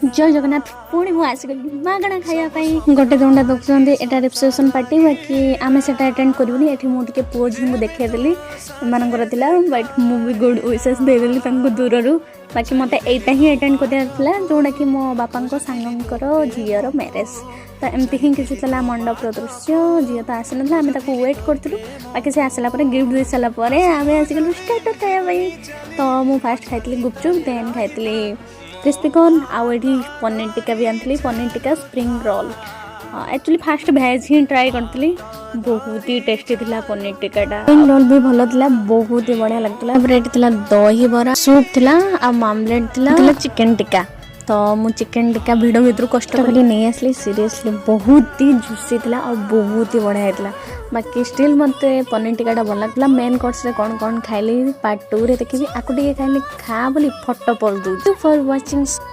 जय जगन्नाथ पुणी मुझे आसिगली मागणा खायापी गोटे दौड़ा देखुं यहाँ रिसेप्शन पार्टी बाकी आम से अटेंड करूनी ये मुझे पुओ झी को देखली एमर बट मुझे गुड विशेष देदेली दूर बाकी मत यहाँ ही अटेंड कराला जोटा कि मो बापा सांगर झीर मैरेज तो एमती ही किसी मंडपर दृश्य झी तो आसी ना आम वेट करूँ बाकी से आसला गिफ्ट दे सारापर आम आसिगलु स्टार्टर खायापी तो मुझे फास्ट खाई गुपचुप देन खाई क्रिस्पी कॉर्न आउ ये पनीर टिक्का भी आनी paneer tikka spring roll actually fast भेज ही ट्राए करी बहुत ही टेस्टी थिला पनीर टिक्काटा स्प्रिंग रोल भी भल था बहुत ही बढ़िया लगता ब्रेड थिला दही बरा सूप थिला आ मामलेट थिला चिकन टिक्का तो मु चिकन टिक्का भिड़ भर कष्ट कर नहीं आसली सीरियसली बहुत ही जुसी थिला और बहुत ही बढ़िया था बाकी स्टिल मत पनीर टिक्काटा भल लगता मेन कोर्स रे कौन कौन खाइली पार्ट 2 रे देखी आकु टे खाइली खा बोली फटो पड़ दूँ फॉर वाचिंग।